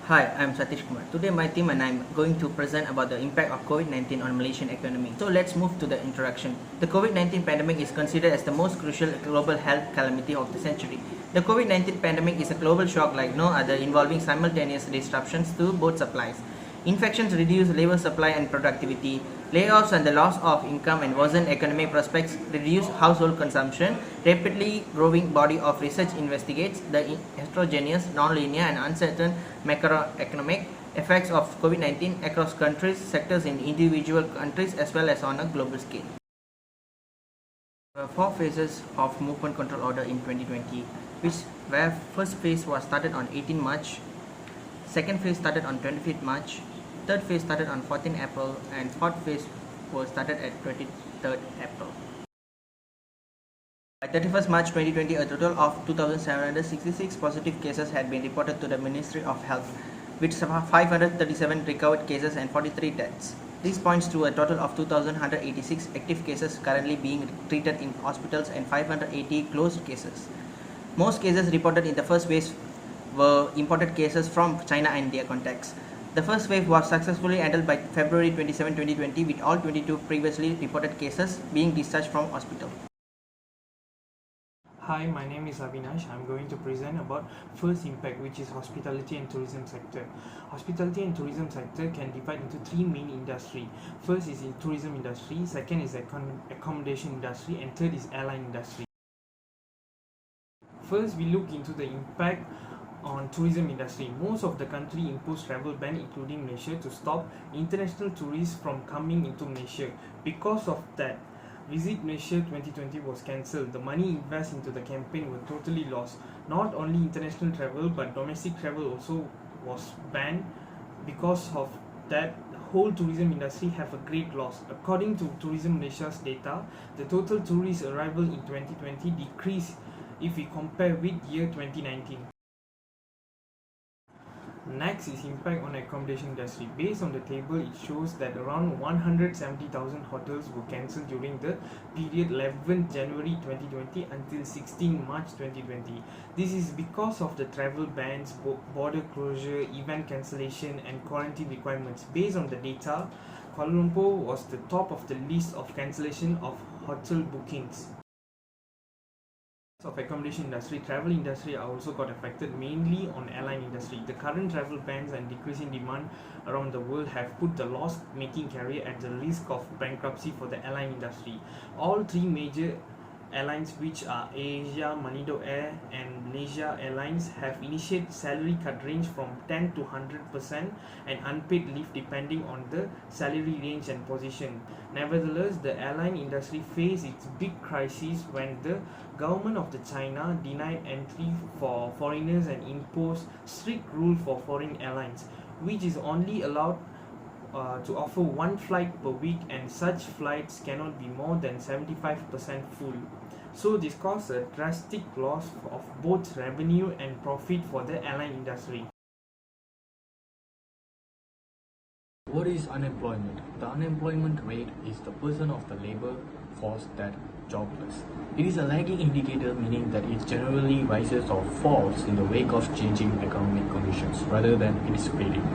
Hi, I'm Satish Kumar. Today my team and I am going to present about the impact of COVID-19 on Malaysian economy. So let's move to the introduction. The COVID-19 pandemic is considered as the most crucial global health calamity of the century. The COVID-19 pandemic is a global shock like no other, involving simultaneous disruptions to both supplies. Infections reduce labor supply and productivity. Layoffs and the loss of income and worsened economic prospects reduce household consumption. Rapidly growing body of research investigates the heterogeneous, non-linear and uncertain macroeconomic effects of COVID-19 across countries, sectors in individual countries as well as on a global scale. There were 4 phases of movement control order in 2020, where first phase was started on 18 March, second phase started on 25th March, third phase started on 14 April, and fourth phase was started at 23rd April. By 31st March 2020, a total of 2,766 positive cases had been reported to the Ministry of Health, with 537 recovered cases and 43 deaths. This points to a total of 2,186 active cases currently being treated in hospitals and 580 closed cases. Most cases reported in the first phase were imported cases from China and their contacts. The first wave was successfully handled by February 27, 2020, with all 22 previously reported cases being discharged from hospital. Hi, my name is Avinash. I'm going to present about first impact, which is hospitality and tourism sector. Hospitality and tourism sector can divide into 3 main industry. First is in tourism industry, second is accommodation industry, and third is airline industry. First, we look into the impact on tourism industry. Most of the country imposed travel ban, including Malaysia, to stop international tourists from coming into Malaysia. Because of that, Visit Malaysia 2020 was cancelled. The money invested into the campaign were totally lost. Not only international travel but domestic travel also was banned. Because of that, the whole tourism industry have a great loss. According to Tourism Malaysia's data, the total tourist arrival in 2020 decreased if we compare with year 2019. Next is impact on accommodation industry. Based on the table, it shows that around 170,000 hotels were cancelled during the period 11 January 2020 until 16 March 2020. This is because of the travel bans, border closure, event cancellation and quarantine requirements. Based on the data, Kuala Lumpur was the top of the list of cancellation of hotel bookings. Of accommodation industry, travel industry are also got affected, mainly on airline industry. The current travel bans and decreasing demand around the world have put the loss-making carrier at the risk of bankruptcy for the airline industry. All 3 major airlines, which are Asia, Manido Air and Malaysia Airlines, have initiated salary cut range from 10 to 100% and unpaid leave depending on the salary range and position. Nevertheless, the airline industry faced its big crisis when the government of the China denied entry for foreigners and imposed strict rule for foreign airlines, which is only allowed to offer 1 flight per week, and such flights cannot be more than 75% full. So this caused a drastic loss of both revenue and profit for the airline industry. What is unemployment? The unemployment rate is the percent of the labor force that jobless. It is a lagging indicator, meaning that it generally rises or falls in the wake of changing economic conditions rather than anticipating.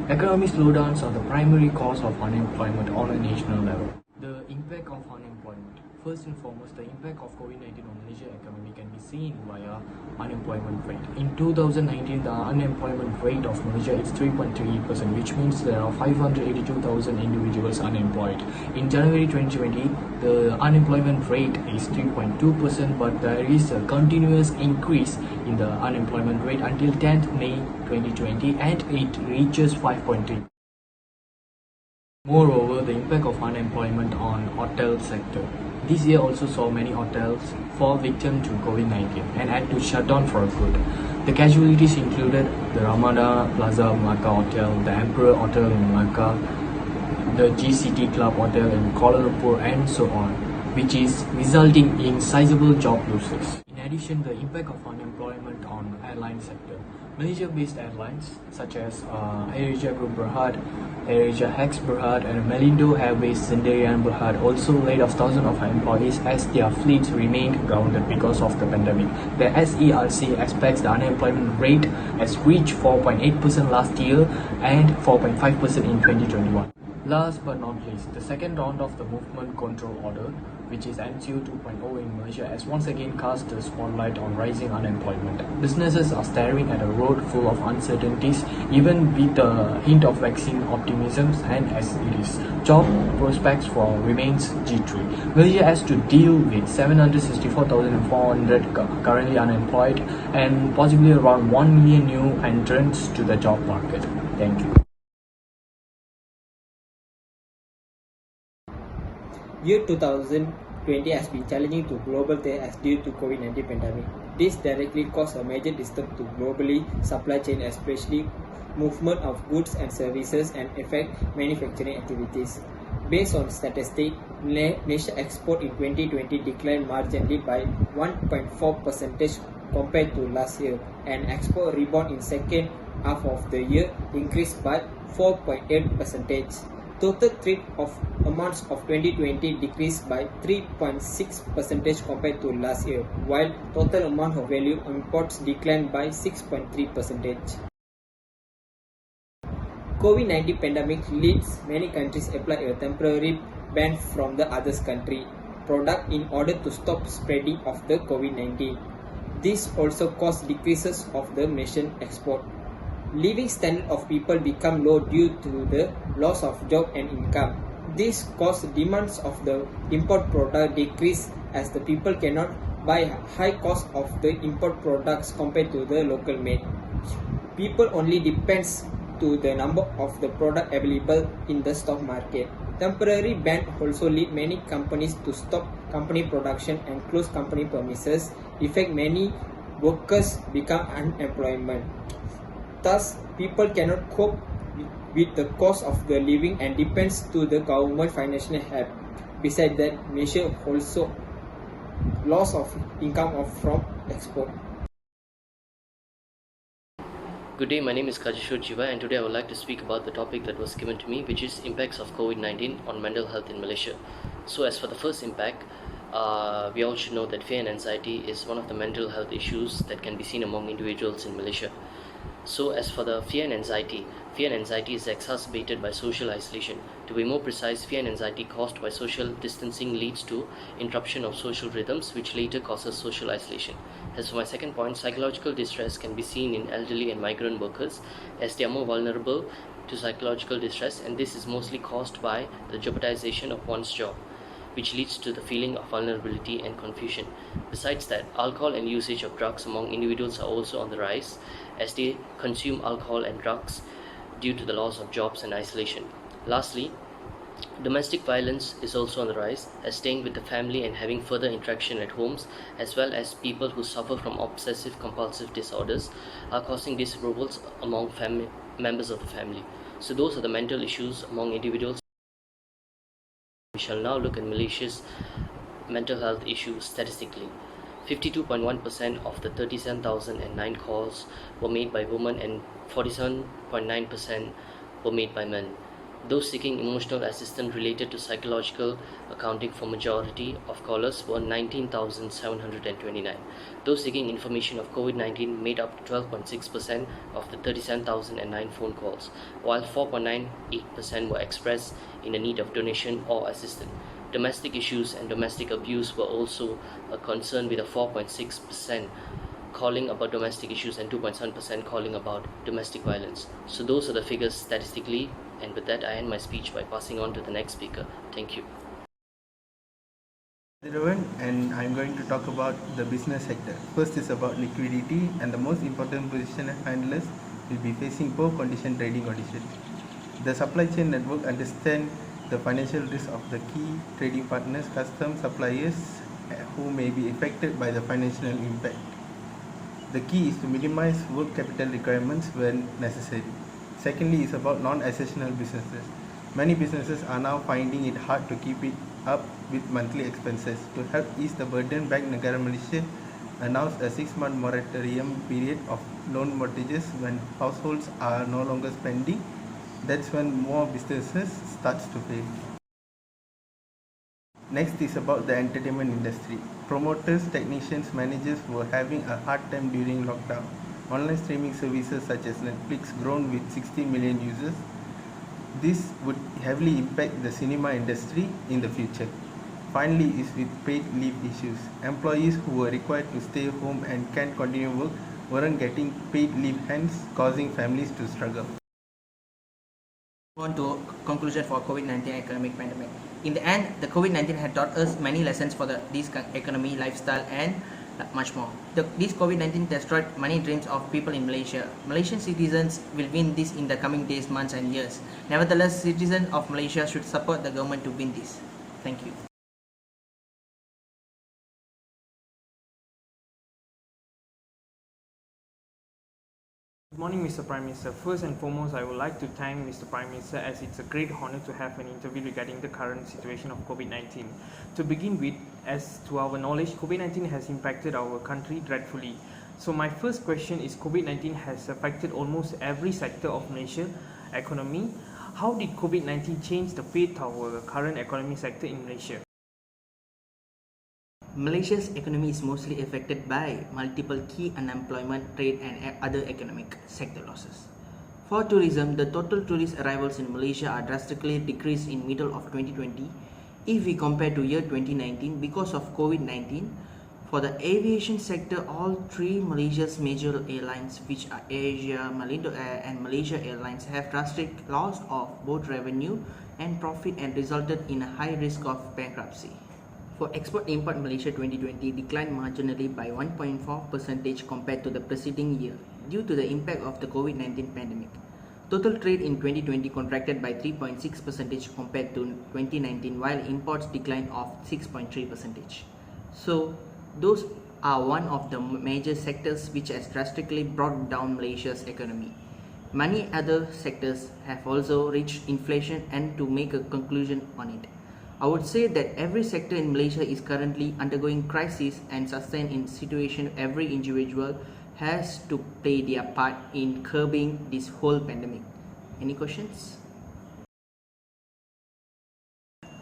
Economic slowdowns are the primary cause of unemployment on a national level. The impact of unemployment. First and foremost, the impact of COVID-19 on Malaysia economy can be seen via unemployment rate. In 2019, the unemployment rate of Malaysia is 3.3%, which means there are 582,000 individuals unemployed. In January 2020, the unemployment rate is 3.2%, but there is a continuous increase in the unemployment rate until 10th May 2020, and it reaches 5.3%. Moreover, the impact of unemployment on hotel sector. This year also saw many hotels fall victim to COVID-19 and had to shut down for good. The casualties included the Ramada Plaza Malacca Hotel, the Emperor Hotel in Malacca, the GCT Club Hotel in Kuala Lumpur, and so on, which is resulting in sizable job losses. In addition, the impact of unemployment on airline sector. Malaysia-based airlines such as AirAsia Group Berhad, AirAsia Hex Berhad, and Malindo Airways Sendirian Berhad also laid off thousands of employees as their fleets remained grounded because of the pandemic. The SERC expects the unemployment rate has reached 4.8% last year and 4.5% in 2021. Last but not least, the second round of the Movement Control Order, which is MCU 2.0 in Malaysia, has once again cast the spotlight on rising unemployment. Businesses are staring at a road full of uncertainties, even with a hint of vaccine optimism, and as it is, job prospects for remains G3. Malaysia has to deal with 764,400 currently unemployed and possibly around 1 million new entrants to the job market. Thank you. Year 2020 has been challenging to global trade as due to COVID-19 pandemic. This directly caused a major disturb to globally supply chain, especially movement of goods and services, and affect manufacturing activities. Based on statistics, Malaysia export in 2020 declined marginally by 1.4% compared to last year, and export rebound in second half of the year increased by 4.8%. Total trade of amounts of 2020 decreased by 3.6% compared to last year, while total amount of value imports declined by 6.3%. COVID-19 pandemic leads many countries apply a temporary ban from the other country product in order to stop spreading of the COVID-19. This also caused decreases of the Malaysian export. Living standard of people become low due to the loss of job and income. This caused demands of the import product decrease as the people cannot buy high cost of the import products compared to the local made. People only depends to the number of the product available in the stock market. Temporary ban also lead many companies to stop company production and close company premises, effect many workers become unemployment. Thus, people cannot cope with the cost of the living and depends to the government financial help. Besides that, Malaysia also loss of income from export. Good day, my name is Kajishwar Jiva, and today I would like to speak about the topic that was given to me, which is impacts of COVID-19 on mental health in Malaysia. So as for the first impact, we all should know that fear and anxiety is one of the mental health issues that can be seen among individuals in Malaysia. So as for the fear and anxiety is exacerbated by social isolation. To be more precise, fear and anxiety caused by social distancing leads to interruption of social rhythms, which later causes social isolation. As for my second point, psychological distress can be seen in elderly and migrant workers as they are more vulnerable to psychological distress, and this is mostly caused by the jeopardization of one's job, which leads to the feeling of vulnerability and confusion. Besides that, alcohol and usage of drugs among individuals are also on the rise as they consume alcohol and drugs due to the loss of jobs and isolation. Lastly, domestic violence is also on the rise as staying with the family and having further interaction at homes, as well as people who suffer from obsessive compulsive disorders, are causing disturbances among members of the family. So those are the mental issues among individuals. We shall now look at Malaysia's mental health issues statistically. 52.1% of the 37,009 calls were made by women and 47.9% were made by men. Those seeking emotional assistance related to psychological accounting for majority of callers were 19,729. Those seeking information of COVID-19 made up 12.6% of the 37,009 phone calls, while 4.98% were expressed in the need of donation or assistance. Domestic issues and domestic abuse were also a concern, with a 4.6% calling about domestic issues and 2.7% calling about domestic violence. So those are the figures statistically, and with that I end my speech by passing on to the next speaker. Thank you. Everyone, and I'm going to talk about the business sector. First is about liquidity, and the most important position handlers will be facing poor condition trading conditions. The supply chain network understand the financial risk of the key trading partners, custom suppliers who may be affected by the financial impact. The key is to minimize working capital requirements when necessary. Secondly is about non-essential businesses. Many businesses are now finding it hard to keep it up with monthly expenses. To help ease the burden, Bank Negara Malaysia announced a 6-month moratorium period of loan mortgages when households are no longer spending. That's when more businesses starts to fail. Next is about the entertainment industry. Promoters, technicians, managers were having a hard time during lockdown. Online streaming services such as Netflix grown with 60 million users. This would heavily impact the cinema industry in the future. Finally is with paid leave issues. Employees who were required to stay home and can't continue work weren't getting paid leave, hence causing families to struggle. On to conclusion for COVID-19 economic pandemic. In the end, the COVID-19 had taught us many lessons for this economy, lifestyle, and much more. This COVID-19 destroyed many dreams of people in Malaysia. Malaysian citizens will win this in the coming days, months, and years. Nevertheless, citizens of Malaysia should support the government to win this. Thank you. Good morning, Mr. Prime Minister. First and foremost, I would like to thank Mr. Prime Minister, as it's a great honor to have an interview regarding the current situation of COVID-19. To begin with, as to our knowledge, COVID-19 has impacted our country dreadfully. So my first question is, COVID-19 has affected almost every sector of Malaysia's economy. How did COVID-19 change the fate of our current economic sector in Malaysia? Malaysia's economy is mostly affected by multiple key unemployment, trade, and other economic sector losses. For tourism, the total tourist arrivals in Malaysia are drastically decreased in middle of 2020 if we compare to year 2019 because of COVID-19. For the aviation sector, all three Malaysia's major airlines, which are Asia, Malindo Air, and Malaysia Airlines, have drastic loss of both revenue and profit and resulted in a high risk of bankruptcy. For export-import, Malaysia 2020 declined marginally by 1.4% compared to the preceding year due to the impact of the COVID-19 pandemic. Total trade in 2020 contracted by 3.6% compared to 2019, while imports declined of 6.3%. So, those are one of the major sectors which has drastically brought down Malaysia's economy. Many other sectors have also reached inflation, and to make a conclusion on it, I would say that every sector in Malaysia is currently undergoing crisis, and sustained in situation every individual has to play their part in curbing this whole pandemic. Any questions?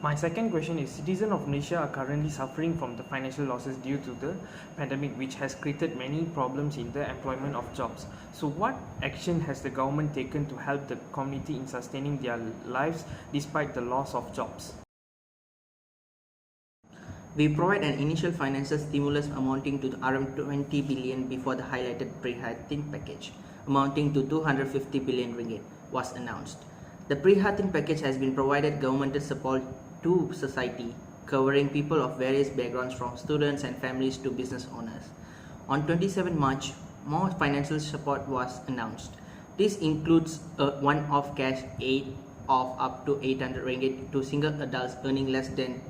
My second question is, citizens of Malaysia are currently suffering from the financial losses due to the pandemic, which has created many problems in the employment of jobs. So what action has the government taken to help the community in sustaining their lives despite the loss of jobs? We provide an initial financial stimulus amounting to RM20 billion before the highlighted Prihatin package, amounting to 250 billion ringgit, was announced. The Prihatin package has been provided governmental support to society, covering people of various backgrounds from students and families to business owners. On 27 March, more financial support was announced. This includes a one-off cash aid of up to 800 ringgit to single adults earning less than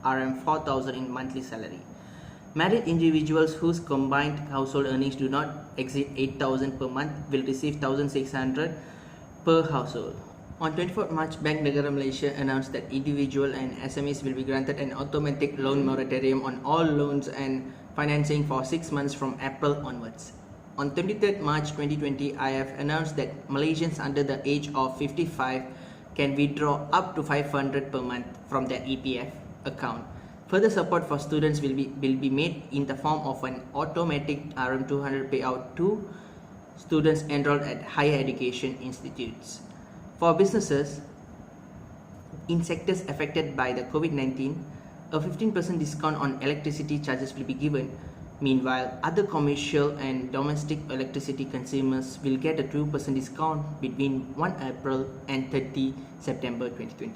RM4,000 in monthly salary. Married individuals whose combined household earnings do not exceed 8,000 per month will receive 1,600 per household. On 24 March, Bank Negara Malaysia announced that individual and SMEs will be granted an automatic loan moratorium on all loans and financing for 6 months from April onwards. On 23 March 2020, IF announced that Malaysians under the age of 55 can withdraw up to 500 per month from their EPF account. Further support for students will be made in the form of an automatic RM200 payout to students enrolled at higher education institutes. For businesses in sectors affected by the COVID-19, a 15% discount on electricity charges will be given. Meanwhile, other commercial and domestic electricity consumers will get a 2% discount between 1 April and 30 September 2020.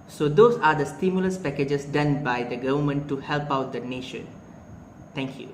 So those are the stimulus packages done by the government to help out the nation. Thank you.